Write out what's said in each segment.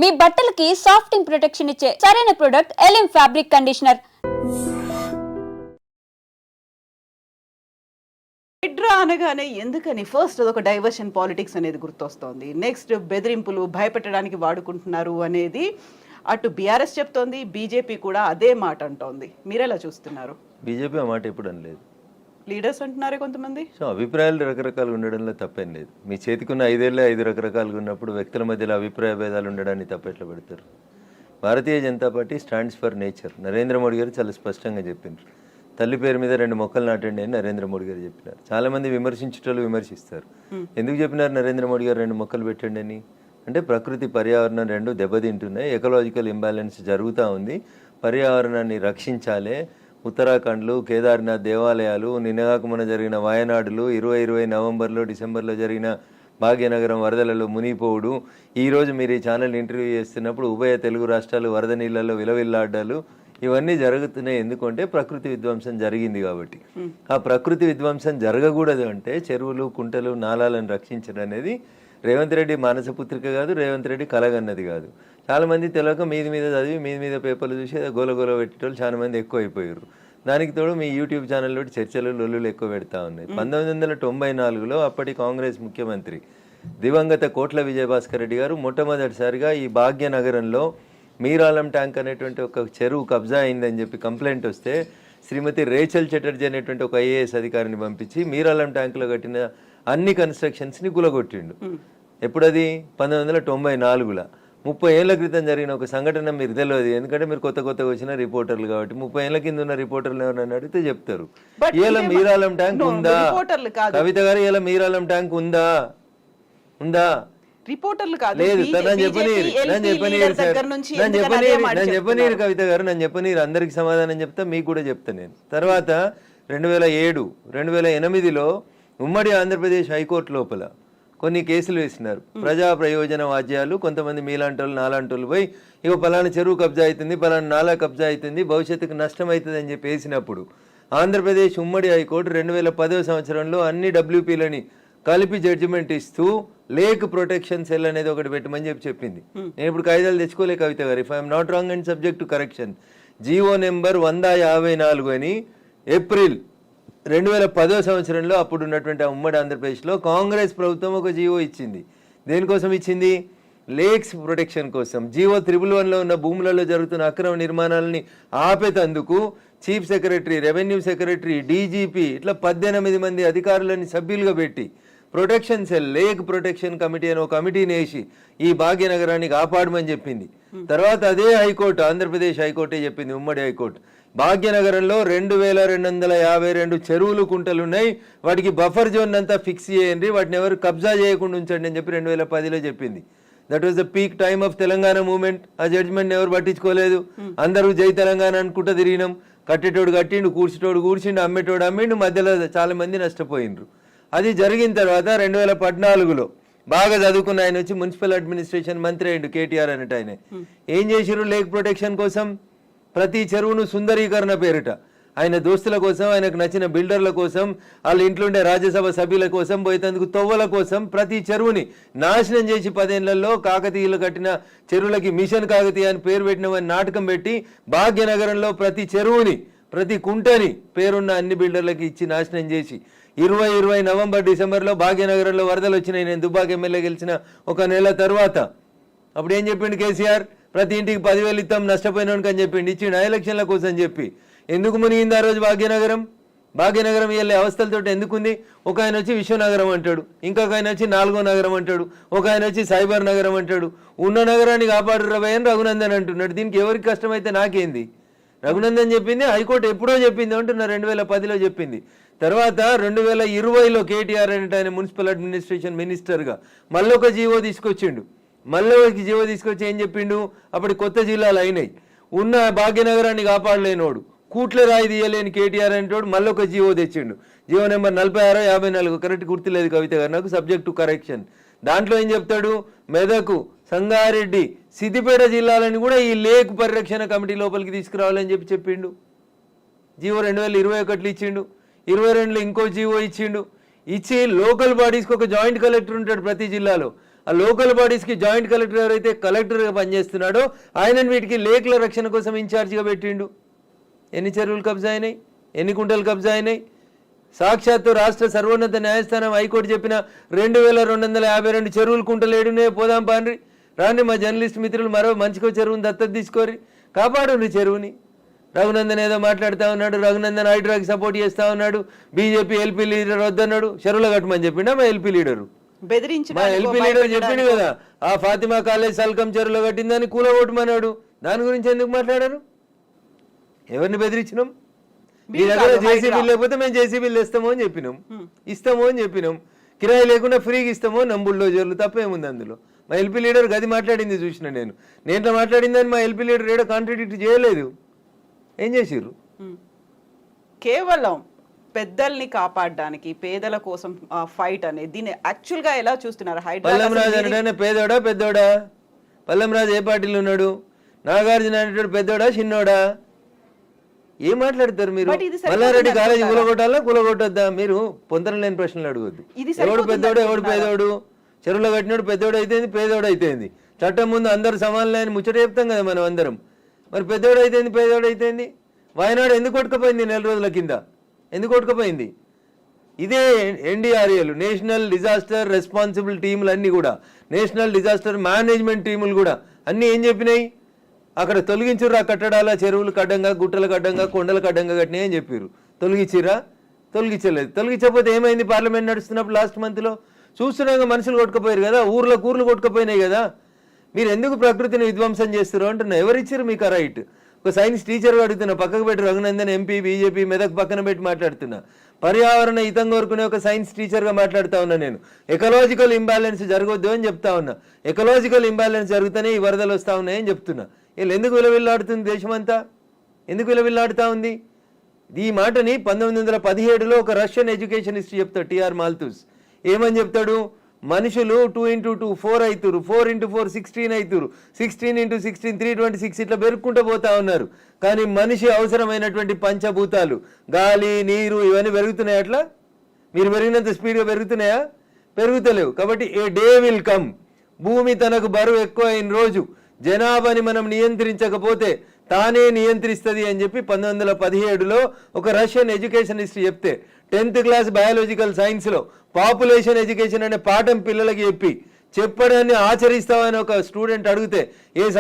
మీ బట్టలకి సాఫ్టింగ్ ప్రొటెక్షన్ ఇచ్చే సరైన ప్రొడక్ట్ ఎలిమ్ ఫ్యాబ్రిక్ కండిషనర్. హైడ్రా అనగానే ఎందుకని ఫస్ట్ అదొక డైవర్షన్ పాలిటిక్స్ అనేది గుర్తొస్తోంది. నెక్స్ట్ బెదిరింపులు భయపెట్టడానికి వాడుకుంటున్నారు అనేది అటు బీఆర్ఎస్ చెప్తోంది, బీజేపీ కూడా అదే మాట అంటోంది. మీరెలా చూస్తున్నారు? బీజేపీ ఆ మాట ఎప్పుడు అనలేదు. లీడర్స్ అంటున్నారే కొంతమంది. సో అభిప్రాయాలు రకరకాలుగా ఉండడంలో తప్పేం లేదు. మీ చేతికున్న 5 ఏళ్ళే 5 రకరకాలుగా ఉన్నప్పుడు వ్యక్తుల మధ్యలో అభిప్రాయ భేదాలు ఉండడాన్ని తప్పెట్లా పెడతారు? Bharatiya Janata Party stands for nature. Narendra Modi గారు చాలా స్పష్టంగా చెప్పిండ్రు. తల్లి పేరు మీద 2 మొక్కలు నాటండి అని నరేంద్ర మోడీ గారు చెప్పినారు. చాలా మంది విమర్శించేటోళ్ళు విమర్శిస్తారు. ఎందుకు చెప్పినారు నరేంద్ర మోడీ గారు 2 మొక్కలు పెట్టండి అని? అంటే ప్రకృతి పర్యావరణం 2 దెబ్బతింటున్నాయి, ఎకలాజికల్ ఇంబ్యాలెన్స్ జరుగుతూ ఉంది, పర్యావరణాన్ని రక్షించాలి. ఉత్తరాఖండ్లు, కేదార్నాథ్ దేవాలయాలు, నిన్నగాక మొన్న జరిగిన వాయనాడులు, 2020 నవంబర్లో డిసెంబర్లో జరిగిన భాగ్యనగరం వరదలలో మునిగిపోవుడు, ఈరోజు మీరు ఈ ఛానల్ ఇంటర్వ్యూ చేస్తున్నప్పుడు ఉభయ తెలుగు రాష్ట్రాలు వరద నీళ్ళలో విలవిల్లాడ్డాలు, ఇవన్నీ జరుగుతున్నాయి. ఎందుకంటే ప్రకృతి విధ్వంసం జరిగింది కాబట్టి. ఆ ప్రకృతి విధ్వంసం జరగకూడదు అంటే చెరువులు, కుంటలు, నాలాలను రక్షించడం అనేది రేవంత్ రెడ్డి మానసపుత్రిక కాదు, రేవంత్ రెడ్డి కలగన్నది కాదు. చాలామంది తెలియక మీద చదివి మీద పేపర్లు చూసి గోల పెట్టేటోళ్ళు చాలా మంది ఎక్కువ అయిపోయారు. దానికి తోడు మీ యూట్యూబ్ ఛానల్లో చర్చలు లొల్లులు ఎక్కువ పెడతా ఉన్నాయి. 1994లో అప్పటి కాంగ్రెస్ ముఖ్యమంత్రి దివంగత కోట్ల విజయభాస్కర్ రెడ్డి గారు మొట్టమొదటిసారిగా ఈ భాగ్యనగరంలో మీరాలం ట్యాంక్ అనేటువంటి ఒక చెరువు కబ్జా అయిందని చెప్పి కంప్లైంట్ వస్తే శ్రీమతి రేచల్ చటర్జీ అనేటువంటి ఒక ఐఏఎస్ అధికారిని పంపించి మీరాలం ట్యాంకులో కట్టిన అన్ని కన్స్ట్రక్షన్స్ని గులగొట్టిండు. ఎప్పుడది? 1994లో. 30 ఏళ్ల క్రితం జరిగిన ఒక సంఘటన మీరు తెలియదు, ఎందుకంటే మీరు కొత్తగా వచ్చిన రిపోర్టర్లు కాబట్టి. 30 ఏళ్ల కింద ఉన్న రిపోర్టర్లు ఎవరైనా అడిగితే చెప్తారు. ఇలా మీరాలం ట్యాంక్ ఉందా కవిత గారు? ఇలా మీరాలం ట్యాంక్ ఉందా? రిపోర్టర్లు కాదు, లేదు. నన్ను చెప్పనీరు కవిత గారు, నన్ను చెప్పనీరు. అందరికి సమాధానం చెప్తా, మీకు కూడా చెప్తా నేను. తర్వాత 2007, 2008లో ఉమ్మడి ఆంధ్రప్రదేశ్ హైకోర్టు లోపల కొన్ని కేసులు వేసినారు. ప్రజా ప్రయోజన వాద్యాలు, కొంతమంది మీలాంటోళ్ళు నాలాంటోళ్ళు పోయి ఇక పలానా చెరువు కబ్జా అవుతుంది, పలానా నాలా కబ్జా అవుతుంది, భవిష్యత్తుకు నష్టం అవుతుంది అని చెప్పి వేసినప్పుడు ఆంధ్రప్రదేశ్ ఉమ్మడి హైకోర్టు 2010వ సంవత్సరంలో అన్ని డబ్ల్యూపీలని కలిపి జడ్జిమెంట్ ఇస్తూ లేక్ ప్రొటెక్షన్ సెల్ అనేది ఒకటి పెట్టమని చెప్పింది. నేను ఇప్పుడు కాయిదాలు తెచ్చుకోలే కవిత గారు, if I'm not wrong and subject to correction. GO number 154 అని ఏప్రిల్ 2010వ సంవత్సరంలో అప్పుడు ఉన్నటువంటి ఉమ్మడి ఆంధ్రప్రదేశ్లో కాంగ్రెస్ ప్రభుత్వం ఒక జీవో ఇచ్చింది. దేనికోసం ఇచ్చింది? లేక్స్ ప్రొటెక్షన్ కోసం. జీవో 111లో ఉన్న భూములలో జరుగుతున్న అక్రమ నిర్మాణాలని ఆపేతందుకు chief secretary, revenue secretary, DGP ఇట్లా 18 మంది అధికారులని సభ్యులుగా పెట్టి protection cell, lake protection committee అని ఒక కమిటీని వేసి ఈ భాగ్యనగరాన్ని కాపాడమని చెప్పింది. తర్వాత అదే హైకోర్టు, ఆంధ్రప్రదేశ్ హైకోర్టే చెప్పింది, ఉమ్మడి హైకోర్టు, భాగ్యనగరంలో 2252 చెరువులు, కుంటలు ఉన్నాయి, వాటికి బఫర్ జోన్ అంతా ఫిక్స్ చేయండి, వాటిని ఎవరు కబ్జా చేయకుండా ఉంచండి అని చెప్పి 2010లో చెప్పింది. That was the peak time of Telangana movement. ఆ జడ్జిమెంట్ ఎవరు పట్టించుకోలేదు. అందరూ జై తెలంగాణ అనుకుంటూ తిరిగినాం. కట్టేటోడు కట్టిండు, కూర్చేటోడు కూర్చిండు, అమ్మేటోడు అమ్మిండు, మధ్యలో చాలా మంది నష్టపోయిండ్రు. అది జరిగిన తర్వాత 2014లో బాగా చదువుకున్న ఆయన వచ్చి మున్సిపల్ అడ్మినిస్ట్రేషన్ మంత్రి అయ్యిండు, కేటీఆర్ అనేట ఆయన. ఏం చేసిరు లేక్ ప్రొటెక్షన్ కోసం? ప్రతి చెరువును సుందరీకరణ పేరిట ఆయన దోస్తుల కోసం, ఆయనకు నచ్చిన బిల్డర్ల కోసం, వాళ్ళ ఇంట్లో ఉండే రాజ్యసభ సభ్యుల కోసం, పోయేందుకు తొవ్వల కోసం ప్రతి చెరువుని నాశనం చేసి 10 ఏళ్లలో కాకతీయులు కట్టిన చెరువులకి మిషన్ కాకతీయ అని పేరు పెట్టినవని నాటకం పెట్టి భాగ్యనగరంలో ప్రతి చెరువుని, ప్రతి కుంటని పేరున్న అన్ని బిల్డర్లకి ఇచ్చి నాశనం చేసి 2020 నవంబర్ డిసెంబర్లో భాగ్యనగరంలో వరదలు వచ్చినాయి. నేను దుబ్బాక ఎమ్మెల్యే గెలిచిన ఒక నెల తర్వాత అప్పుడు ఏం చెప్పిండు కేసీఆర్? ప్రతి ఇంటికి 10,000 ఇస్తాం నష్టపోయినానికి అని చెప్పిండు. ఇచ్చిండు ఎలక్షన్ల కోసం చెప్పి. ఎందుకు మునిగింది ఆ రోజు భాగ్యనగరం? భాగ్యనగరం వెళ్ళే అవస్థలతో ఎందుకుంది? ఒక ఆయన వచ్చి విశ్వనగరం అంటాడు, ఇంకొక ఆయన వచ్చి 4వ నగరం అంటాడు, ఒక ఆయన వచ్చి సైబర్ నగరం అంటాడు. ఉన్న నగరాన్ని కాపాడు రవై అని రఘునందన్ అంటున్నాడు. దీనికి ఎవరికి కష్టమైతే నాకేంది? రఘునందన్ చెప్పింది, హైకోర్టు ఎప్పుడో చెప్పింది అంటున్నా, 2010లో చెప్పింది. తర్వాత 2020లో కేటీఆర్ అనేట ఆయన మున్సిపల్ అడ్మినిస్ట్రేషన్ మినిస్టర్గా మళ్ళొక జీవో తీసుకొచ్చిండు. మళ్ళీ జీవో తీసుకొచ్చి ఏం చెప్పిండు? అప్పటి కొత్త జిల్లాలు అయినాయి, ఉన్న భాగ్యనగరాన్ని కాపాడలేనోడు, కూట్ల రాయి తీయలేని కేటీఆర్ అనేటోడు మళ్ళొక జీవో తెచ్చిండు. జీవో నెంబర్ 4654, కరెక్ట్ గుర్తులేదు కవిత గారు నాకు, సబ్జెక్ట్ టు కరెక్షన్. దాంట్లో ఏం చెప్తాడు? మెదకు, సంగారెడ్డి, సిద్దిపేట జిల్లాలని కూడా ఈ లేక్ పరిరక్షణ కమిటీ లోపలికి తీసుకురావాలని చెప్పిండు. జీవో 2021లో ఇచ్చిండు. 22లో ఇంకో జీవో ఇచ్చిండు. ఇచ్చి లోకల్ బాడీస్కి ఒక జాయింట్ కలెక్టర్ ఉంటాడు ప్రతి జిల్లాలో, ఆ లోకల్ బాడీస్కి జాయింట్ కలెక్టర్ ఎవరైతే కలెక్టర్గా పనిచేస్తున్నాడో ఆయనను వీటికి లేకుల రక్షణ కోసం ఇన్ఛార్జిగా పెట్టిండు. ఎన్ని చెరువులు కబ్జా అయినాయి, ఎన్ని కుంటలు కబ్జా అయినాయి? సాక్షాత్తు రాష్ట్ర సర్వోన్నత న్యాయస్థానం హైకోర్టు చెప్పిన 2252 చెరువులు కుంటలు ఏడునే పోదాం పాండ్రి రాండి. మా జర్నలిస్ట్ మిత్రులు మరో మంచికో చెరువుని దత్తత తీసుకోరి, కాపాడండి చెరువుని. రఘునందన్ ఏదో మాట్లాడుతూ ఉన్నాడు, రఘునందన్ హైడ్రాకి సపోర్ట్ చేస్తూ ఉన్నాడు, బీజేపీ ఎల్పీ లీడర్ వద్దన్నాడు. చెరువులు కట్టమని చెప్పిండా మా ఎల్పీ లీడరు? మా ఎల్పీ లీడర్ చెప్పిండు కదా, ఆ ఫాతిమా కాలేజ్ సల్కం చెరువులో కట్టిందని కూలగొట్టమన్నాడు. దాని గురించి ఎందుకు మాట్లాడారు? ఎవరిని బెదిరించినాం? మీ దగ్గర జేసీబీ లేకపోతే మేము జేసీబీలు ఇస్తామో అని చెప్పినాం, ఇస్తామో అని చెప్పినాం. కిరాయి లేకుండా ఫ్రీగా ఇస్తామో బుల్డోజర్లు, తప్పేముంది అందులో? మా ఎల్పీ లీడర్ గది మాట్లాడింది చూసిన నేను మాట్లాడిందని మా ఎల్పీ లీడర్ ఏడో కాంట్రాడిక్ట్ చేయలేదు. ఏం చేసిర్రు? కేవలం పెద్దల్ని కాపాడడానికి, పేదల కోసం ఫైట్ అనేది దీన్ని యాక్చువల్ గా ఎలా చూస్తున్నారు? పల్లం రాజు అంటే పేదోడా పెద్దోడా? పల్లం రాజు ఏ పార్టీలో ఉన్నాడు? నాగార్జున అనేటోడు పెద్దోడా చిన్నోడా? ఏం మాట్లాడతారు మీరు? మల్లారెడ్డి కాలేజీ కూలగొట్టొద్దా? మీరు పొంతన లేని ప్రశ్నలు అడగొద్దు. ఎవడు పెద్దోడు ఎవడు పేదోడు? చెరువులో కట్టినోడు పెద్దోడు అయితేంది, పేదోడు అయితేంది. చట్టం ముందు అందరు సమానమైన ముచ్చట చెప్తాం కదా మనం అందరం. మరి పెద్దోడు అయితేంది, పేదోడు అయితేంది? వాయనాడు ఎందుకు కొట్టుకుపోయింది? 4 రోజుల కింద ఎందుకు కొట్టుకుపోయింది? ఇదే ఎన్డీఆర్ఏలు, నేషనల్ డిజాస్టర్ రెస్పాన్సిబుల్ టీములు అన్నీ కూడా, నేషనల్ డిజాస్టర్ మేనేజ్మెంట్ టీములు కూడా అన్నీ ఏం చెప్పినాయి? అక్కడ తొలగించుర్రా కట్టడాల, చెరువులు కడ్డంగా, గుట్టలు కడ్డంగా, కొండలు కడ్డంగా కట్టినాయి అని చెప్పారు. తొలగించిర్రా? తొలగించలేదు. తొలగించకపోతే ఏమైంది? పార్లమెంట్ నడుస్తున్నప్పుడు లాస్ట్ మంత్లో చూస్తున్నాగా మనుషులు కొట్టుకుపోయారు కదా, ఊర్లు కొట్టుకుపోయినాయి కదా. మీరు ఎందుకు ప్రకృతిని విధ్వంసం చేస్తారు అంటున్నా. ఎవరిచ్చారు మీకు ఆ రైట్? ఒక సైన్స్ టీచర్ అడుగుతున్నా, పక్కకు పెట్టి రఘునందన్ ఎంపీ బీజేపీ మెదక్ పక్కన పెట్టి మాట్లాడుతున్నా. పర్యావరణ హితం కోరుకునే ఒక సైన్స్ టీచర్గా మాట్లాడుతూ ఉన్నా నేను. ఎకలాజికల్ ఇంబ్యాలెన్స్ జరగొద్దు అని చెప్తా ఉన్నా. ఎకలాజికల్ ఇంబ్యాలెన్స్ జరుగుతూనే ఈ వరదలు వస్తూ ఉన్నాయని చెప్తున్నా. వీళ్ళు ఎందుకు విలవిల్లాడుతుంది దేశమంతా? ఎందుకు విలవిల్లాడుతూ ఉంది? ఈ మాటని 1917లో ఒక రష్యన్ ఎడ్యుకేషనిస్ట్ చెప్తాడు, టిఆర్ మాల్తూస్. ఏమని చెప్తాడు? మనుషులు 2 into 2 4 అవుతురు, 4 into 4 16 అవుతురు, 16 into 16 326 ఇట్లా పెరుక్కుంటూ పోతా ఉన్నారు. కానీ మనిషి అవసరమైనటువంటి పంచభూతాలు గాలి, నీరు ఇవన్నీ పెరుగుతున్నాయి. అట్లా మీరు పెరిగినంత స్పీడ్గా పెరుగుతున్నాయా? పెరుగుతలేవు. కాబట్టి ఏ డే విల్ కమ్, భూమి తనకు బరువు ఎక్కువ అయిన రోజు జనాభాని మనం నియంత్రించకపోతే తానే నియంత్రిస్తుంది అని చెప్పి 1917లో ఒక రష్యన్ ఎడ్యుకేషనిస్ట్ చెప్తే, 10th క్లాస్ బయాలజికల్ సైన్స్లో పాపులేషన్ ఎడ్యుకేషన్ అనే పాఠం పిల్లలకి చెప్పడాన్ని ఆచరిస్తామని ఒక స్టూడెంట్ అడిగితే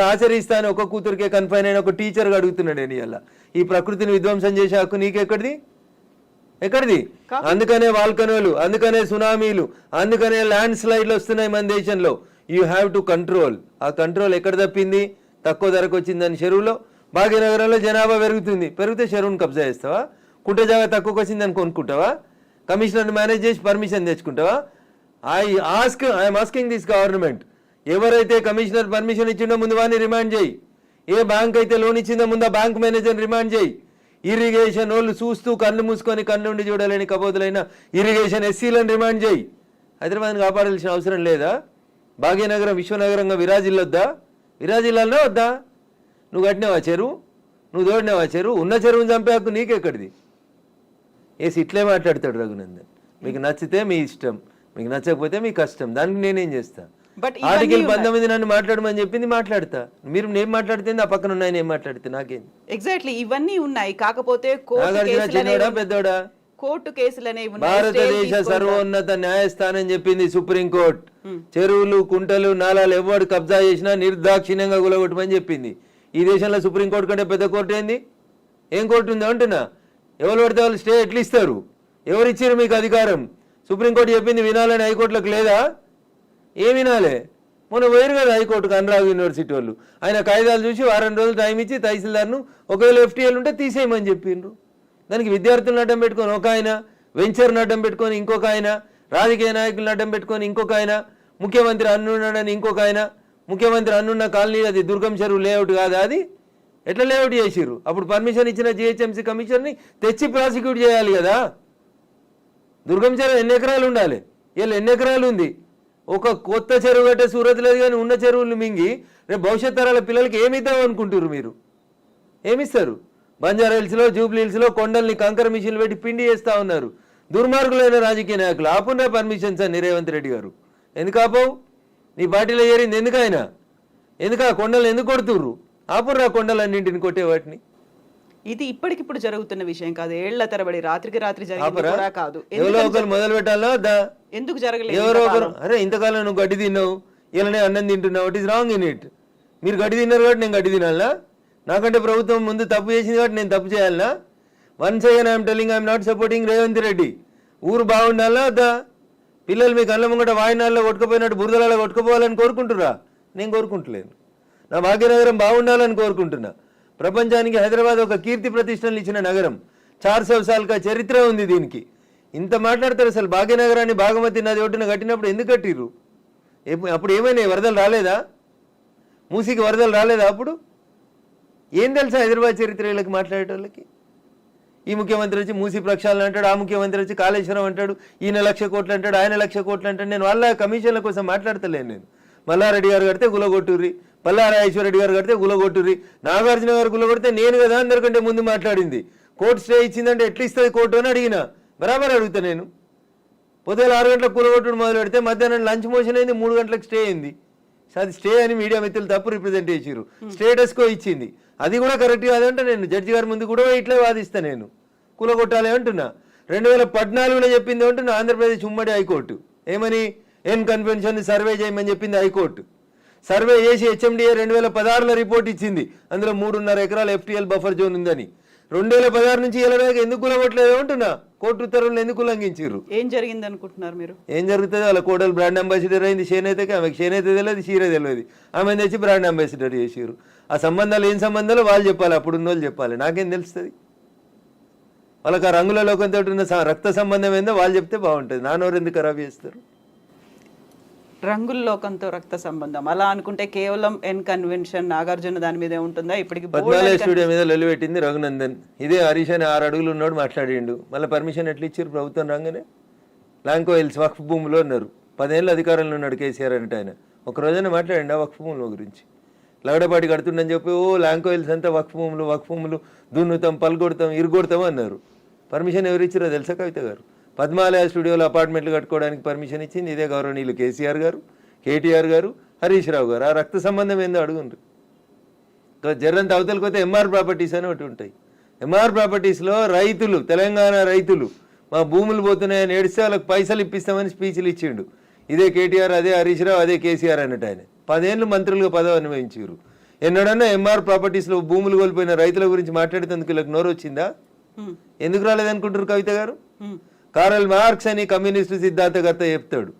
ఆచరిస్తా అని ఒక కూతురికే కన్ఫైన్ అయిన ఒక టీచర్గా అడుగుతున్నాడు. నేను ఇలా ఈ ప్రకృతిని విధ్వంసం చేసే హక్కు నీకెక్కడిది? ఎక్కడిది? అందుకనే వాల్కనోలు, అందుకనే సునామీలు, అందుకనే ల్యాండ్ స్లైడ్లు వస్తున్నాయి మన దేశంలో. You have to control. ఆ కంట్రోల్ ఎక్కడ తప్పింది? తక్కువ ధరకు వచ్చిందని చెరువులో. భాగ్యనగరంలో జనాభా పెరిగితే చెరువును కబ్జా చేస్తావా? కుంట జాగా తక్కువకి వచ్చిందని కొనుక్కుంటావా? కమిషనర్ని మేనేజ్ చేసి పర్మిషన్ తెచ్చుకుంటావా? ఐఎమ్ ఆస్కింగ్ దిస్ గవర్నమెంట్, ఎవరైతే కమిషనర్ పర్మిషన్ ఇచ్చిండో ముందు వాడిని రిమాండ్ చేయి. ఏ బ్యాంక్ అయితే లోన్ ఇచ్చిందో ముందు ఆ బ్యాంక్ మేనేజర్ని రిమాండ్ చేయి. ఇరిగేషన్ వాళ్ళు చూస్తూ కళ్ళు మూసుకొని కన్నుండి చూడలేని కబోదులైన ఇరిగేషన్ ఎస్సీలను రిమాండ్ చేయి. హైదరాబాద్ని కాపాడాల్సిన అవసరం లేదా? భాగ్యనగరం విశ్వనగరంగా విరాజిల్లొద్దా? విరాజిల్లాలనే వద్దా? నువ్వు కట్టినావా చెరువు? నువ్వు తోడినావా చెరువు? ఉన్న చెరువుని చంపే హక్కు నీకెక్కడిది? ఇట్లే మాట్లాడతాడు రఘునందన్. మీకు నచ్చితే మీ ఇష్టం, మీకు నచ్చకపోతే మీ కష్టం. దానికి నేనేం చేస్తా? ఆర్టికల్ 19 నన్ను మాట్లాడమని చెప్పింది, మాట్లాడతా. మీరు నేను మాట్లాడితే ఆ పక్కన ఉన్నాయని ఏం మాట్లాడితే నాకేం? ఎగ్జాక్ట్లీ ఇవన్నీ ఉన్నాయి. కాకపోతే పెద్దోడా? కోర్టు కేసులనే భారతదేశ సర్వోన్నత న్యాయస్థానం చెప్పింది, సుప్రీంకోర్టు, చెరువులు, కుంటలు, నాలాలు ఎవరు కబ్జా చేసినా నిర్దాక్షిణ్యంగా గులగొట్టమని చెప్పింది. ఈ దేశంలో సుప్రీంకోర్టు కంటే పెద్ద కోర్టు ఏంది? ఏం కోర్టు ఉందో అంటున్నా. ఎవరు పడితే వాళ్ళు స్టే ఎట్లా ఇస్తారు? ఎవరు ఇచ్చారు మీకు అధికారం? సుప్రీంకోర్టు చెప్పింది వినాలని హైకోర్టులకు లేదా? ఏం వినాలే? మొన్న పోయారు కదా హైకోర్టుకు అనురాగ్ యూనివర్సిటీ వాళ్ళు. ఆయన కాయిదాలు చూసి వారం రోజులు టైం ఇచ్చి తహసీల్దార్ను ఒకవేళ ఎఫ్టీఎల్ ఉంటే తీసేయమని చెప్పిండ్రు. దానికి విద్యార్థులను అడ్డం పెట్టుకొని ఒక ఆయన, వెంచర్ను అడ్డం పెట్టుకొని ఇంకొక ఆయన, రాజకీయ నాయకులను అడ్డం పెట్టుకొని ఇంకొక ఆయన, ముఖ్యమంత్రి అన్నున్నాడని ఇంకొక ఆయన. ముఖ్యమంత్రి అన్నున్న కాలనీ అది దుర్గం చెరువు లేఅవుట్ కాదా? అది ఎట్లా లేఅవుట్ చేసిర్రు? అప్పుడు పర్మిషన్ ఇచ్చిన జిహెచ్ఎంసీ కమిషనర్ని తెచ్చి ప్రాసిక్యూట్ చేయాలి కదా. దుర్గం చెరువు ఎన్ని ఎకరాలు ఉండాలి? వీళ్ళు ఎన్ని ఎకరాలు ఉంది? ఒక కొత్త చెరువు కట్టే సూరత్ లేదు, కానీ ఉన్న చెరువులు మింగి రేపు భవిష్యత్ తరాల పిల్లలకి ఏమిద్దాం అనుకుంటారు మీరు? ఏమిస్తారు? బంజారా హిల్స్లో, జూబ్లీ హిల్స్లో కొండల్ని కంకర మిషన్లు పెట్టి పిండి చేస్తూ ఉన్నారు దుర్మార్గులైన రాజకీయ నాయకులు. ఆపున్నా పర్మిషన్స్ అని రేవంత్ రెడ్డి గారు ఎందుకు ఆపవు? నీ పార్టీలో చేరింది ఎందుకు ఆయన? ఎందుకు ఆ కొండలు ఎందుకు కొడుతుర్రు? ఆపుర్రు ఆ కొండలన్నింటిని కొట్టే వాటిని. ఇది ఇప్పటికిప్పుడు జరుగుతున్న విషయం కాదు, ఏళ్ల తరబడి రాత్రికి రాత్రి జరిగింది కూడా కాదు. ఎవరో ఒకరు మొదలు పెట్టాలా వద్దా? ఎందుకు జరగలేదు? ఎవరో ఒకరు, అరే ఇంతకాలం నువ్వు గడ్డి తిన్నావు, ఇలానే అన్నం తింటున్నావు, it is wrong in it. మీరు గడ్డి తిన్నారు కాబట్టి నేను గడ్డి తినాలా? నాకంటే ప్రభుత్వం ముందు తప్పు చేసింది కాబట్టి నేను తప్పు చేయాలా? Once again I'm telling I'm not supporting Revanth Reddy. ఊరు బాగుండాలా వద్దా? పిల్లలు మీ కళ్ళ ముంగట వాయినాల్లో కొట్టుకుపోయినట్టు బురదలలో కొట్టుకుపోవాలని కోరుకుంటురా? నేను కోరుకుంటలేను. నా భాగ్యనగరం బాగుండాలని కోరుకుంటున్నా. ప్రపంచానికి హైదరాబాద్ ఒక కీర్తి ప్రతిష్టలు ఇచ్చిన నగరం, 400 సార్లుగా చరిత్ర ఉంది దీనికి. ఇంత మాట్లాడతారు. అసలు భాగ్యనగరాన్ని భాగమతి నది ఒడ్డున కట్టినప్పుడు ఎందుకు కట్టిర్రు? అప్పుడు ఏమైనాయి? వరదలు రాలేదా? మూసీకి వరదలు రాలేదా? అప్పుడు ఏం తెలుసా హైదరాబాద్ చరిత్ర వీళ్ళకి మాట్లాడేటోళ్ళకి? ఈ ముఖ్యమంత్రి వచ్చి మూసీ ప్రక్షాళన అంటాడు, ఆ ముఖ్యమంత్రి వచ్చి కాళేశ్వరం అంటాడు, ఈయన 1,00,000 కోట్లు అంటాడు, ఆయన 1,00,000 కోట్లు అంటాడు. నేను వాళ్ళ కమిషన్ల కోసం మాట్లాడతలేను. నేను మల్లారెడ్డి గారు కడితే గులగొట్టుర్రి, పల్లారా ఐశ్వర్రెడ్డి గారు కడితే గులగొట్టుర్రి, నాగార్జున గారు గులగొడితే నేను కదా అందరికంటే ముందు మాట్లాడింది. కోర్టు స్టే ఇచ్చిందంటే ఎట్లా ఇస్తుంది కోర్టు అని అడిగిన. బరాబర్ అడుగుతా నేను. పొద్దున 6 గంటలకు కూలగొట్టుడు మొదలు పెడితే మధ్యాహ్నం లంచ్ మోషన్ అయింది, 3 గంటలకు స్టే అయింది. అది స్టే అని మీడియా మిత్రులు తప్పు రిప్రజెంట్ చేసిరు. స్టేటస్కో ఇచ్చింది, అది కూడా కరెక్ట్ కాదంటే నేను జడ్జి గారి ముందు కూడా ఇట్లే వాదిస్తా. నేను కూలగొట్టాలి అంటున్నా. 2014లో చెప్పింది అంటున్నా ఆంధ్రప్రదేశ్ ఉమ్మడి హైకోర్టు. ఏమని? ఎన్ కన్వెన్షన్ సర్వే చేయమని చెప్పింది హైకోర్టు. సర్వే చేసి హెచ్ఎండిఏ 2016లో రిపోర్ట్ ఇచ్చింది, అందులో 3.5 ఎకరాల ఎఫ్టీఎల్ బఫర్ జోన్ ఉందని. 2016 నుంచి ఇలా ఎందుకు కూలగొట్టలేదు అంటున్నా. కోర్టు ఉత్తర్వులను ఎందుకు ఉల్లంఘించారు? ఏం జరిగింది అనుకుంటున్నారు మీరు? ఏం జరుగుతుంది? వాళ్ళ కోడలు బ్రాండ్ అంబాసిడర్ అయింది చేనేతకి. ఆమెకి చేనేత తెలియదు, చీర తెలియదు. ఆమె తెచ్చి బ్రాండ్ అంబాసిడర్ చేసారు. ఆ సంబంధాలు ఏం సంబంధాలు వాళ్ళు చెప్పాలి, అప్పుడున్న వాళ్ళు చెప్పాలి. నాకేం తెలుస్తుంది? వాళ్ళకి ఆ రంగుల లోకంతో ఉన్న రక్త సంబంధం ఏందో వాళ్ళు చెప్తే బాగుంటుంది. నానోరు ఎందుకు ఖరాబ్ చేస్తారు? రంగుల లోకంతో రక్త సంబంధం అలా అనుకుంటే కేవలం ఎన్ కన్వెన్షన్ నాగార్జున దాని మీదే ఉంటుందా? ఇప్పటికి 14 స్టూడియో మీద లొల్లిపెట్టింది రఘునందన్. ఇదే హరీష్ అని 6 అడుగులు ఉన్నాడు మాట్లాడిండు. మళ్ళీ పర్మిషన్ ఎట్లా ఇచ్చారు ప్రభుత్వం రాగానే? లాంకో హిల్స్ వక్ఫ్ భూమిలో ఉన్నారు. 10 ఏళ్ళు అధికారంలో ఉన్నాడు కేసీఆర్ అంటే. ఆయన ఒక రోజైనా మాట్లాడండి ఆ వక్ఫ్ భూముల గురించి? లగడపాటి కడుతుండని చెప్పి లాంకో హిల్స్ అంతా వక్ఫ్ భూములు దున్నుతాం, పలుకొడతాం, ఇరుగొడతాం అన్నారు. పర్మిషన్ ఎవరు ఇచ్చారో తెలుసా కవిత గారు? పద్మాలయ స్టూడియోలో అపార్ట్మెంట్లు కట్టుకోవడానికి పర్మిషన్ ఇచ్చింది ఇదే గౌరవనీయులు కేసీఆర్ గారు, కేటీఆర్ గారు, హరీష్ రావు గారు. ఆ రక్త సంబంధం ఏందో అడుగుండ్రు. జర్రంత అవతలకి పోతే ఎంఆర్ ప్రాపర్టీస్ అని ఒకటి ఉంటాయి. ఎంఆర్ ప్రాపర్టీస్లో రైతులు, తెలంగాణ రైతులు మా భూములు పోతున్నాయని ఏడిస్తే వాళ్ళకి పైసలు ఇప్పిస్తామని స్పీచ్లు ఇచ్చిండు. ఇదే కేటీఆర్, అదే హరీష్ రావు, అదే కేసీఆర్ అన్నట్టు. ఆయన 10 ఏళ్ళు మంత్రులుగా పదవి అనుభవించారు. ఎన్నడన్నా ఎంఆర్ ప్రాపర్టీస్లో భూములు కోల్పోయిన రైతుల గురించి మాట్లాడేందుకు వీళ్ళకి నోరు వచ్చిందా? ఎందుకు రాలేదనుకుంటారు కవిత గారు? కారల్ మార్క్స్ అని కమ్యూనిస్టు సిద్ధాంతకర్త చెప్తాడు,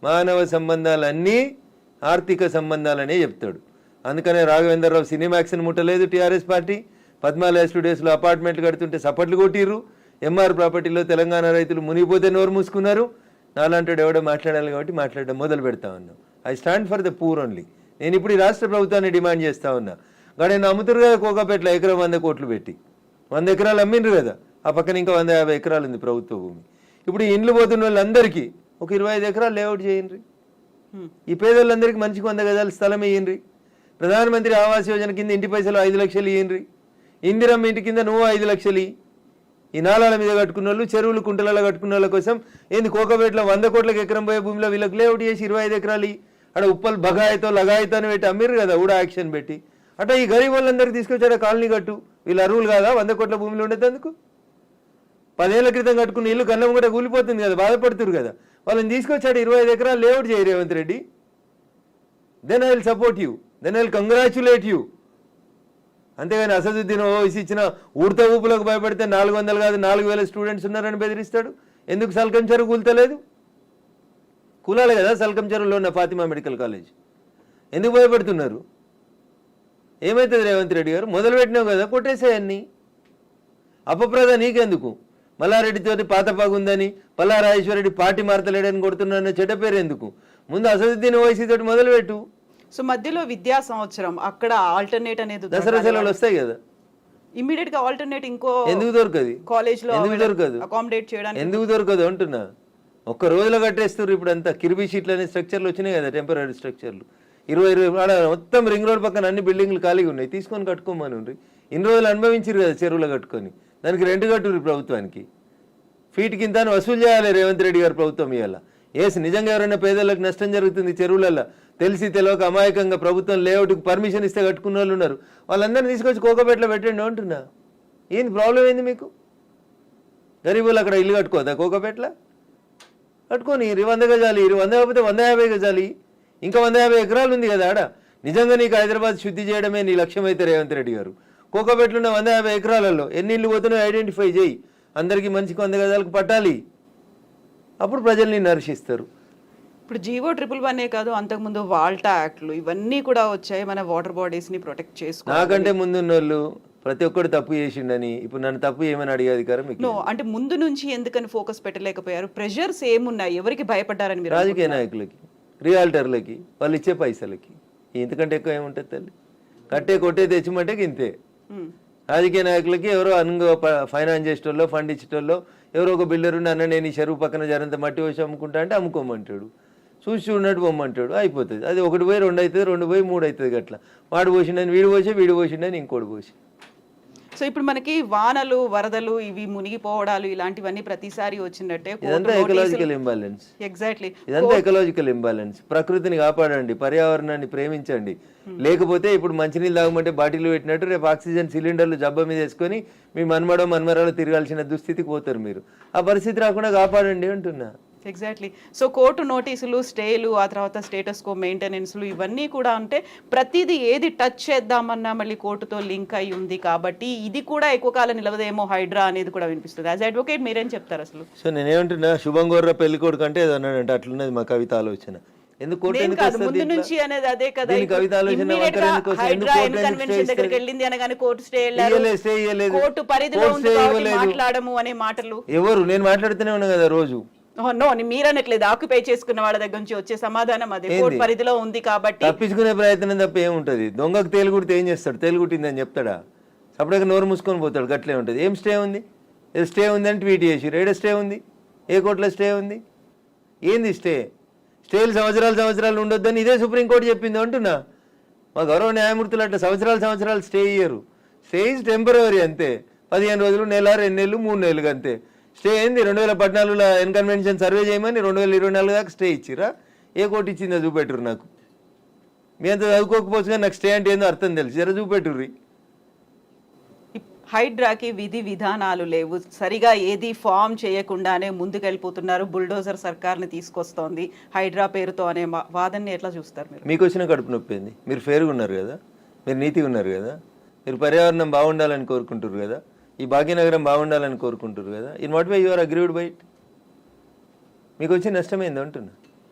మానవ సంబంధాలన్నీ ఆర్థిక సంబంధాలనే చెప్తాడు. అందుకనే రాఘవేంద్రరావు సినిమాక్స్ని ముట్టలేదు టీఆర్ఎస్ పార్టీ. పద్మాలయ స్టూడియోస్లో అపార్ట్మెంట్లు కడుతుంటే సపట్లు కొట్టిర్రు. ఎంఆర్ ప్రాపర్టీలో తెలంగాణ రైతులు మునిగిపోతే నోరు మూసుకున్నారు. నాలాంటి ఎవడో మాట్లాడాలి కాబట్టి మాట్లాడడం మొదలు పెడతా ఉన్నాం. I stand for the poor only. నేను ఇప్పుడు ఈ రాష్ట్ర ప్రభుత్వాన్ని డిమాండ్ చేస్తా ఉన్నా. కానీ అమ్ముతురు కదా కోకాపేటలో ఎకరం 100 కోట్లు పెట్టి 100 ఎకరాలు అమ్మిండ్రు కదా. ఆ పక్కన ఇంకా 150 ఎకరాలు ఉంది ప్రభుత్వ భూమి. ఇప్పుడు ఈ ఇండ్లు పోతున్న వాళ్ళందరికీ ఒక 25 ఎకరాలు లేఅవుట్ చేయండి. ఈ పేదోళ్ళందరికీ మనిషికి 100 గజాల స్థలం ఇయ్యండి. ప్రధానమంత్రి ఆవాస్ యోజన కింద ఇంటి పైసలు 5 లక్షలు ఇయ్యండి. ఇందిరమ్మ ఇంటి కింద నువ్వు 5 లక్షలు. ఈ నాలాల మీద కట్టుకున్న వాళ్ళు, చెరువులు కుంటలలో కట్టుకున్న వాళ్ళ కోసం ఏంది కోకపేటలో 100 కోట్లకు ఎకరం పోయే భూమిలో వీళ్ళకి లేఅవుట్ చేసి 25 ఎకరాలు అక్కడ ఉప్పల్ బగాయితో లగాయితో అని పెట్టి అమ్మిరు కదా, కూడా యాక్షన్ పెట్టి. అట్లా ఈ గరీబ్ వాళ్ళందరికీ తీసుకొచ్చాడు కాలనీ కట్టు. వీళ్ళు అరువులు కాదా 100 కోట్ల భూమిలో ఉండేందుకు? 10 ఏళ్ల క్రితం కట్టుకున్న ఇల్లు కన్నం కూడా కూలిపోతుంది కదా, బాధపడుతురు కదా. వాళ్ళని తీసుకొచ్చాడు 25 ఎకరాలు లేఅవుట్ చేయి Revanth Reddy. Then I will support you, then I will congratulate you. అంతేగాని అసదుద్దీన్ ఓవైసీ ఇచ్చిన ఉడత ఊపులకు భయపడితే 400 కాదు 4000 స్టూడెంట్స్ ఉన్నారని బెదిరిస్తాడు. ఎందుకు సల్కం చెరువు కూల్తలేదు? కూలాలి కదా సల్కం చెరువులో ఉన్న ఫాతిమా మెడికల్ కాలేజ్. ఎందుకు భయపడుతున్నారు? ఏమవుతుంది రేవంత్ రెడ్డి గారు? మొదలు పెట్టినావు కదా, కొట్టేసేయన్ని. అపప్రద నీకెందుకు? మల్లారెడ్డితోటి పాత పగుందని, పల్లారా ఐశ్వర్రెడ్డి పార్టీ మారతలేడని కొడుతున్నారన్న చెడ్డ పేరు ఎందుకు? ముందు అసదుద్దీన్ ఓవైసీ తోటి మొదలుపెట్టు. సో మధ్యలో విద్యా సంవత్సరం అక్కడ ఆల్టర్నేట్ అనేది దసరా సెలవులు వస్తాయి కదా, ఇమీడియట్ గా ఆల్టర్నేట్ ఇంకో ఎందుకు దొరకదు? కాలేజ్ లో ఎందుకు దొరకదు? అకామిడేట్ చేయడానికి ఎందుకు దొరకదు అంటున్నా. ఒక్క రోజులో కట్టేస్తారు. ఇప్పుడు అంతా కిర్బీ షీట్లు అనే స్ట్రక్చర్లు వచ్చినాయి కదా, టెంపరీ స్ట్రక్చర్లు. 20 మొత్తం రింగ్ రోడ్ పక్కన అన్ని బిల్డింగ్లు ఖాళీగా ఉన్నాయి, తీసుకొని కట్టుకోమని ఉండ్రి. ఇన్ని రోజులు అనుభవించారు కదా చెరువులో కట్టుకొని, దానికి రెంట్ కట్టుర్రి ప్రభుత్వానికి. ఫీట్ కింద వసూలు చేయాలి రేవంత్ రెడ్డి గారు ప్రభుత్వం ఇవాళ. నిజంగా ఎవరైనా పేదలకు నష్టం జరుగుతుంది చెరువులలో తెలిసి తెలియక అమాయకంగా ప్రభుత్వం లేఅవుట్కి పర్మిషన్ ఇస్తే కట్టుకున్న వాళ్ళు ఉన్నారు, వాళ్ళందరినీ తీసుకొచ్చి కోకపేటలో పెట్టండి అంటున్నా. ఏంది ప్రాబ్లం ఏంది మీకు? గరీబులు అక్కడ ఇల్లు కట్టుకోదా కోకపేటలో? కట్టుకొని 100 గజాలు 100 కాకపోతే 150 గజాలు, ఇంకా 150 ఎకరాలు ఉంది కదా ఆడ. నిజంగా నీకు హైదరాబాద్ శుద్ధి చేయడమే నీ లక్ష్యం అయితే రేవంత్ రెడ్డి గారు, కోకపేటలో ఉన్న 150 ఎకరాలలో ఎన్ని ఇళ్ళు పోతున్నాయో ఐడెంటిఫై చేయి, అందరికీ మంచికి 100 గజాలకు పట్టాలి, అప్పుడు ప్రజల్ని నర్శిస్తారు. ఇప్పుడు జీవో 111 కాదు, అంతకుముందు వాల్టా యాక్ట్లు ఇవన్నీ కూడా వచ్చాయి మన వాటర్ బాడీస్ ని ప్రొటెక్ట్ చేసుకో. నాకంటే ముందున్న వాళ్ళు ప్రతి ఒక్కరు తప్పు చేసిండని ఇప్పుడు నన్ను తప్పు ఏమని అడిగే అధికారం మీకు? అంటే ముందు నుంచి ఎందుకని ఫోకస్ పెట్టలేకపోయారు? ప్రెషర్స్ ఏమున్నాయి? ఎవరికి భయపడ్డారని మీరు? రాజకీయ నాయకులకి, రియాల్టర్లకి, వాళ్ళు ఇచ్చే పైసలకి. ఇంతకంటే ఎక్కువ ఏముంటుంది తల్లి? కట్టే కొట్టే తెచ్చిమంటే ఇంతే. రాజకీయ నాయకులకి ఎవరో అనుగో ఫైనాన్స్ చేసేటోళ్ళో ఫండ్ ఇచ్చేటోళ్ళో ఎవరో ఒక బిల్డర్ ఉండి అన్న నేను ఈ చెరువు పక్కన జరంత మట్టి వచ్చి అమ్ముకుంటా అంటే అమ్ముకోమంటాడు, చూసి చూడనట్టు పొమ్మంటాడు, అయిపోతుంది. అది 1 పోయి 2 అవుతుంది, 2 పోయి 3 అవుతుంది. అట్లా వాడు పోసిండని వీడు పోసిండని ఇంకోటి పోసి. సో ఇప్పుడు మనకి వానలు వరదలు ఇవి మునిగిపోవడాలు ఇలాంటివన్నీ ప్రతిసారి వచ్చినట్టే. ఇదంతా ఎకలాజికల్ ఇంబాలెన్స్. ఎగ్జాక్ట్లీ, ఇదంతా ఎకలాజికల్ ఇంబాలెన్స్. ప్రకృతిని కాపాడండి, పర్యావరణాన్ని ప్రేమించండి. లేకపోతే ఇప్పుడు మంచినీళ్ళు తాగమంటే బాటిల్ పెట్టినట్టు రేపు ఆక్సిజన్ సిలిండర్లు జబ్బ మీద వేసుకొని మీ మన్మరాలు తిరగాల్సిన దుస్థితికి పోతారు మీరు. ఆ పరిస్థితి రాకుండా కాపాడండి అంటున్నా. ఎగ్జాక్ట్లీ. సో కోర్టు నోటీసులు, స్టేలు, ఆ తర్వాత స్టేటస్ కో మెయింటెనెన్స్లు ఇవన్నీ కూడా అంటే ప్రతిదీ ఏది టచ్ చేద్దామన్నా మళ్ళీ కోర్టుతో లింక్ అయి ఉంది కాబట్టి ఇది కూడా ఎక్కువ కాలం నిలవదేమో హైడ్రా అనేది కూడా వినిపిస్తుంది. యాజ్ అడ్వకేట్ మీరేం చెప్తారు అసలు? సో నేనేమంటున్నా, శుభం గోర్ర పెళ్లి కొడుకు అంటే ఏదో అన్నాడంటే అట్లున్నది మా కవిత ఆలోచన. ఎందుకు ముందు నుంచి అనేది అదే కదా. కన్వెన్షన్ దగ్గరికి వెళ్ళింది అనగానే కోర్టు స్టే కోర్టు పరిధిలో మాట్లాడము అనే మాటలు ఎవరు? నేను మాట్లాడుతూనే ఉన్నా కదా రోజు. నో, మీరనట్లేదు. ఆక్యుపై చేసుకున్న వాళ్ళ దగ్గర నుంచి వచ్చే సమాధానం అదే, కోర్టు పరిధిలో ఉంది కాబట్టి. తప్పించుకునే ప్రయత్నం తప్ప ఏముంటది? దొంగకు తేలుగుడితే ఏం చేస్తాడు? తేలుగుట్టిందని చెప్తాడా? అప్పటికి నోరు మూసుకొని పోతాడు. గట్లే ఉంటుంది. ఏం స్టే ఉంది? స్టే ఉంది అని ట్వీట్ చేసి ఏడ స్టే ఉంది? ఏ కోర్టులో స్టే ఉంది? ఏంది స్టే? స్టేలు సంవత్సరాలు ఉండొద్దని ఇదే సుప్రీంకోర్టు చెప్పింది అంటున్నా. మా గౌరవ న్యాయమూర్తులు అట్లా సంవత్సరాలు స్టే ఇయ్యరు. స్టే ఈజ్ టెంపరరీ అంతే. 15 రోజులు, నెల, 2 నెలలు, 3 నెలలు అంతే. స్టే ఏంది? 2014లో ఎన్కన్వెన్షన్ సర్వే చేయమని 2024 దాకా స్టే ఇచ్చిరా? ఏ కోర్టు ఇచ్చిందో చూపెట్టురు నాకు. మీ అంత చదువుకోకపోవచ్చు కానీ నాకు స్టే అంటే ఏందో అర్థం తెలుసు. జర చూపెట్టుర్రి. హైడ్రాకి విధి విధానాలు లేవు, సరిగా ఏది ఫామ్ చేయకుండానే ముందుకెళ్ళిపోతున్నారు. బుల్డోజర్ సర్కార్ని తీసుకొస్తోంది హైడ్రా పేరుతో అనే వాదనని ఎట్లా చూస్తారు మీరు? మీకు వచ్చిన కడుపు నొప్పింది. మీరు ఫేర్గా ఉన్నారు కదా, మీరు నీతిగా ఉన్నారు కదా, మీరు పర్యావరణం బాగుండాలని కోరుకుంటారు కదా, ఈ భాగ్యనగరం బాగుండాలని కోరుకుంటారు కదా. In what way you are agreed by it? మీకు వచ్చే నష్టమైంది అంటున్నా.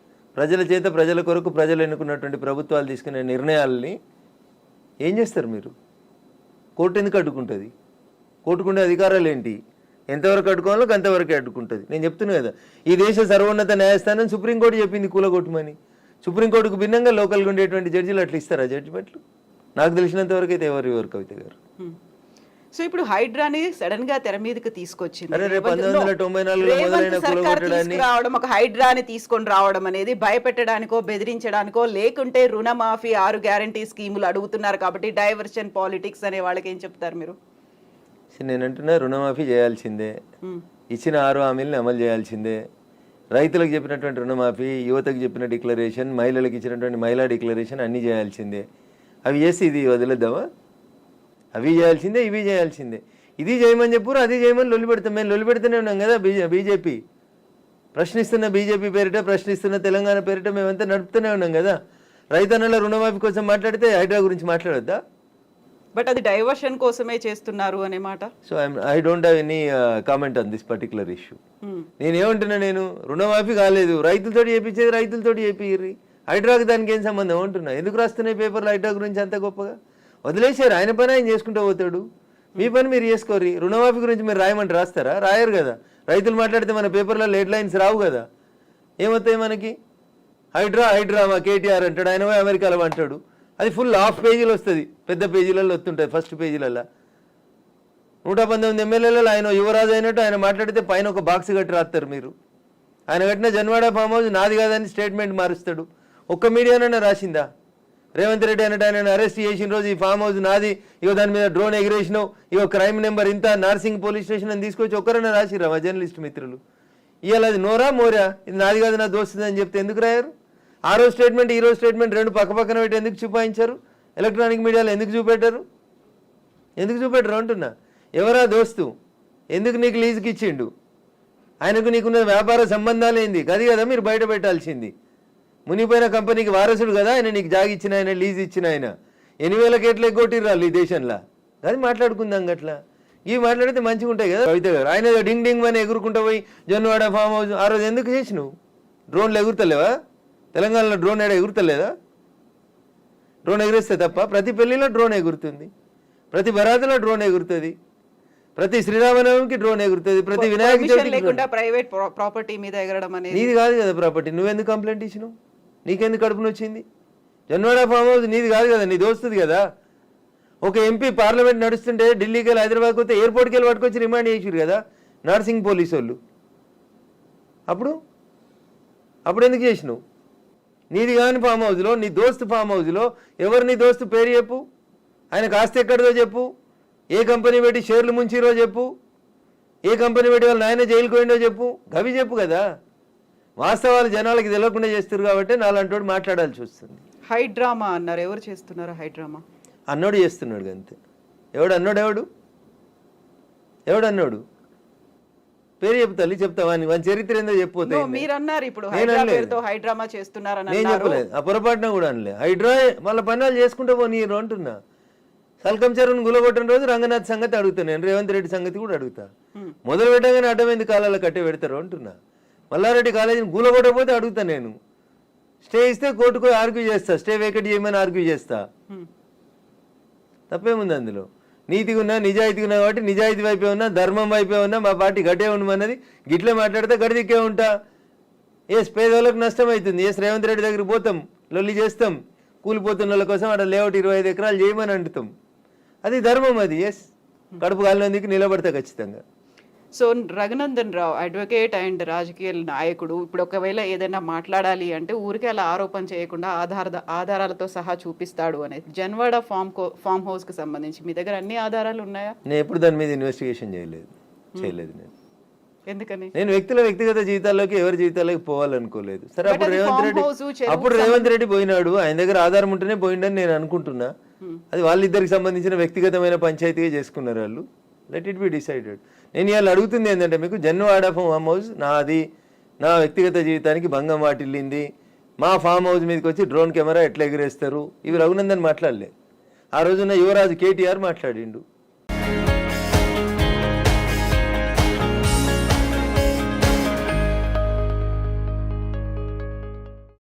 ప్రజల చేత, ప్రజల కొరకు ప్రజలు ఎన్నుకున్నటువంటి ప్రభుత్వాలు తీసుకునే నిర్ణయాలని ఏం చేస్తారు మీరు? కోర్టు ఎందుకు అడ్డుకుంటుంది? కోర్టుకుండే అధికారాలు ఏంటి? ఎంతవరకు అడ్డుకోవాలో అంతవరకే అడ్డుకుంటుంది. నేను చెప్తున్నా కదా, ఈ దేశ సర్వోన్నత న్యాయస్థానం సుప్రీంకోర్టు చెప్పింది కూలగొట్టమని. సుప్రీంకోర్టుకు భిన్నంగా లోకల్గా ఉండేటువంటి జడ్జిలు అట్లా ఇస్తారా జడ్జిమెంట్లు? నాకు తెలిసినంత వరకు అయితే ఎవరు కవిత గారు. సో ఇప్పుడు హైడ్రాని సడన్ గా తెర మీదకి తీసుకొచ్చింది. 1994 తీసుకురావడం, ఒక హైడ్రాని తీసుకొని రావడం అనేది భయపెట్టడానికో బెదిరించడానికో, లేకుంటే రుణమాఫీ 6 గ్యారంటీ స్కీములు అడుగుతున్నారు కాబట్టి డైవర్షన్ పాలిటిక్స్ అనే వాళ్ళకి ఏం చెప్తారు మీరు? నేనంటున్నా, రుణమాఫీ చేయాల్సిందే, ఇచ్చిన 6 హామీలను అమలు చేయాల్సిందే. రైతులకు చెప్పినటువంటి రుణమాఫీ, యువతకు చెప్పిన డిక్లరేషన్, మహిళలకు ఇచ్చినటువంటి మహిళా డిక్లరేషన్ అన్నీ చేయాల్సిందే. అవి చేసి ఇది వదిలేద్దామా? అవి చేయాల్సిందే, ఇవి చేయాల్సిందే. ఇది చేయమని చెప్పురు, అది చేయమని లొల్లి పెడతాం. మేము లొల్లి పెడుతూనే ఉన్నాం కదా. బీజేపీ ప్రశ్నిస్తున్న బీజేపీ పేరిట, ప్రశ్నిస్తున్న తెలంగాణ పేరిట మేమంతా నడుపుతూనే ఉన్నాం కదా. రైతన్నల రుణమాఫీ కోసం మాట్లాడితే హైడ్రా గురించి మాట్లాడొద్దా? బట్ అది డైవర్షన్ కోసమే చేస్తున్నారు అనే మాట. So I don't have any comment on this particular issue. నేనేమంటున్నా, నేను రుణమాఫీ కాలేదు, రైతులతో చేయించేది రైతులతో చేపిర్రి, హైడ్రాకి దానికి ఏం సంబంధం అంటున్నా. ఎందుకు రాస్తున్నాయి పేపర్లు హైడ్రా గురించి అంత గొప్పగా? వదిలేసారు, ఆయన పని ఆయన చేసుకుంటూ పోతాడు, మీ పని మీరు చేసుకోరు. రుణమాఫీ గురించి మీరు రాయమంటే రాస్తారా? రాయరు కదా. రైతులు మాట్లాడితే మన పేపర్లలో హెడ్ లైన్స్ రావు కదా. ఏమవుతాయి మనకి? హైడ్రా మా కేటీఆర్ అంటాడు, ఆయన అమెరికాలో అంటాడు, అది ఫుల్ హాఫ్ పేజీలు వస్తుంది, పెద్ద పేజీలలో వస్తుంటుంది. ఫస్ట్ పేజీలలో 119 ఎమ్మెల్యేలలో ఆయన యువరాజు అయినట్టు ఆయన మాట్లాడితే పైన ఒక బాక్స్ కట్టి రాస్తారు మీరు. ఆయన కట్టిన జన్వాడ ఫామ్ హౌస్ నాది కాదని స్టేట్మెంట్ మారుస్తాడు. ఒక్క మీడియానైనా రాసిందా? రేవంత్ రెడ్డి అన్నట్టు ఆయన అరెస్ట్ చేసిన రోజు ఈ ఫామ్ హౌస్ నాది, ఇగో దాని మీద డ్రోన్ ఎగిరేసినావు, ఇగో క్రైమ్ నెంబర్ ఇంత, నార్సింగ్ పోలీస్ స్టేషన్ అని తీసుకొచ్చి ఒక్కరైనా రాసిరా మా జర్నలిస్ట్ మిత్రులు? ఇవాళ అది నోరా మోరా, ఇది నాది కాదు నా దోస్తుంది అని చెప్తే ఎందుకు రాయారు? ఆ రోజు స్టేట్మెంట్ ఈ రోజు స్టేట్మెంట్ రెండు పక్క పక్కన పెట్టి ఎందుకు చూపాయించారు? ఎలక్ట్రానిక్ మీడియాలో ఎందుకు చూపెట్టారు? ఎందుకు చూపెట్టరు అంటున్నా. ఎవరా దోస్తు? ఎందుకు నీకు లీజుకి ఇచ్చిండు? ఆయనకు నీకున్న వ్యాపార సంబంధాలు ఏంది? అది కదా మీరు బయట పెట్టాల్సింది. మునిపోయిన కంపెనీకి వారసుడు కదా ఆయన, నీకు జాగి ఇచ్చిన ఆయన, లీజ్ ఇచ్చిన ఆయన. 8,000 కోట్లు ఎగ్గొట్టిర్రాళ్ళు ఈ దేశంలో. అది మాట్లాడుకుందాం గట్లా. ఇవి మాట్లాడితే మంచిగా ఉంటాయి కదా కవిత గారు. ఆయన డింగ్ డింగ్ అని ఎగురుకుంటూ పోయి జొన్నవాడ ఫామ్ హౌస్ ఆ రోజు ఎందుకు చేసినావు? డ్రోన్లు ఎగురుతలేవా? తెలంగాణలో డ్రోన్ ఏడా ఎగురుతలేదా? డ్రోన్ ఎగురిస్తే తప్ప ప్రతి పెళ్లిలో డ్రోన్ ఎగురుతుంది, ప్రతి బరాతులో డ్రోన్ ఎగురుతుంది, ప్రతి శ్రీరామనవమికి డ్రోన్ ఎగురుతుంది, ప్రతి వినాయక చవితికి లేకుండా ప్రైవేట్ ప్రాపర్టీ మీద ఎగరడం అనేది నీది కాదు కదా ప్రాపర్టీ. నువ్వెందుకు కంప్లైంట్ ఇచ్చినావు? నీకెందుకు కడుపున వచ్చింది? జొన్నవాడ ఫామ్ హౌస్ నీది కాదు కదా, నీది వస్తుంది కదా. ఒక ఎంపీ పార్లమెంట్ నడుస్తుంటే ఢిల్లీకి వెళ్ళి హైదరాబాద్కి వస్తే ఎయిర్పోర్ట్కి వెళ్ళి పట్టుకొచ్చి రిమాండ్ చేసారు కదా నర్సింగ్ పోలీసు వాళ్ళు. అప్పుడు ఎందుకు చేసినావు? నీది కాని ఫామ్ హౌస్లో, నీ దోస్తు ఫామ్ హౌస్లో ఎవరు నీ దోస్తు పేరు చెప్పు, ఆయనకు ఆస్తి ఎక్కడిదో చెప్పు, ఏ కంపెనీ పెట్టి షేర్లు ముంచిరో చెప్పు, ఏ కంపెనీ పెట్టి వాళ్ళ నాయన జైలుకు పోయిండో చెప్పు, గవి చెప్పు కదా. వాస్తవాలు జనాలకి తెలియకుండా చేస్తారు కాబట్టి నాలంటోడు మాట్లాడాల్సి వస్తుంది. హైడ్రామా అన్నారు. ఎవరు చేస్తున్నారు హైడ్రామా? అన్నోడు చేస్తున్నాడు అంతే. ఎవడు అన్నోడు? ఎవడు అన్నోడు? పేరు చెప్తా చెప్తావా? వాని చరిత్ర ఏందో చెప్పిపోతే మీరు అన్నారు ఇప్పుడు హైడ్రామా చేస్తున్నారని. నేను చెప్పలేదు, ఆ పొరపాటున కూడా అనలే. హైడ్రా వాళ్ళ పనులు చేసుకుంటూ పోనీరు అంటున్నా. సల్కం చెరువును గులగొట్టిన రోజు రంగనాథ్ సంగతి అడుగుతా, నేను రేవంత్ రెడ్డి సంగతి కూడా అడుగుతా. మొదలు పెట్టగానే అడ్డమైంది కాలాల కట్టే పెడతారు అంటున్నా. మల్లారెడ్డి కాలేజీని గులగొట్టకపోతే అడుగుతా నేను. స్టే ఇస్తే కోర్టుకు ఆర్గ్యూ చేస్తా, స్టే వేకెట్ చేయమని ఆర్గ్యూ చేస్తా. తప్పేముంది అందులో? నీతిగా ఉన్నా నిజాయితీగా ఉన్నా కాబట్టి నిజాయితీ వైపే ఉన్నా, ధర్మం వైపే ఉన్నా, మా పార్టీ గట్టే ఉండమన్నది. గిట్లే మాట్లాడితే గడిదిక్కే ఉంటా. పేదవాళ్ళకు నష్టం అవుతుంది. రేవంత్ రెడ్డి దగ్గరికి పోతాం, లొల్లి చేస్తాం, కూలిపోతున్న వాళ్ళ కోసం అక్కడ లేఅవుట్ 25 ఎకరాలు చేయమని అంటుతాం. అది ధర్మం. అది కడుపు కాలినందుకు నిలబడతా ఖచ్చితంగా. So Raghunandan Rao advocate and రాజకీయ నాయకుడు ఇప్పుడు ఒకవేళ ఏదైనా మాట్లాడాలి అంటే ఊరికే అలా ఆరోపణ చేయకుండా ఆధారాలతో సహా చూపిస్తాడు అనేది. జన్వాడ ఫామ్ హౌస్ కి సంబంధించి మీ దగ్గర అన్ని ఆధారాలు ఉన్నాయా? నేను ఎప్పుడు దాని మీద ఇన్వెస్టిగేషన్ చేయలేదు నేను. ఎందుకని? నేను వ్యక్తిగత జీవితాల్లోకి ఎవరి జీవితాల్లోకి పోవాలనుకోలేదు. సరే, అప్పుడు రేవంత్ రెడ్డి పోయినాడు, ఆయన దగ్గర ఆధారం ఉంటేనే పోయిండని నేను అనుకుంటున్నా. అది వాళ్ళిద్దరికి సంబంధించిన వ్యక్తిగతమైన పంచాయతీగా చేసుకున్నారు వాళ్ళు. Let it be decided. నేను ఇవాళ అడుగుతుంది ఏంటంటే, మీకు జన్వాడ ఫామ్ హౌస్ నాది, నా వ్యక్తిగత జీవితానికి భంగం వాటిల్లింది, మా ఫామ్ హౌస్ మీదకి వచ్చి డ్రోన్ కెమెరా ఎట్లా ఎగిరేస్తారు, ఇవి రఘునందన్ మాట్లాడలే. ఆ రోజున యువరాజు కేటీఆర్ మాట్లాడిండు.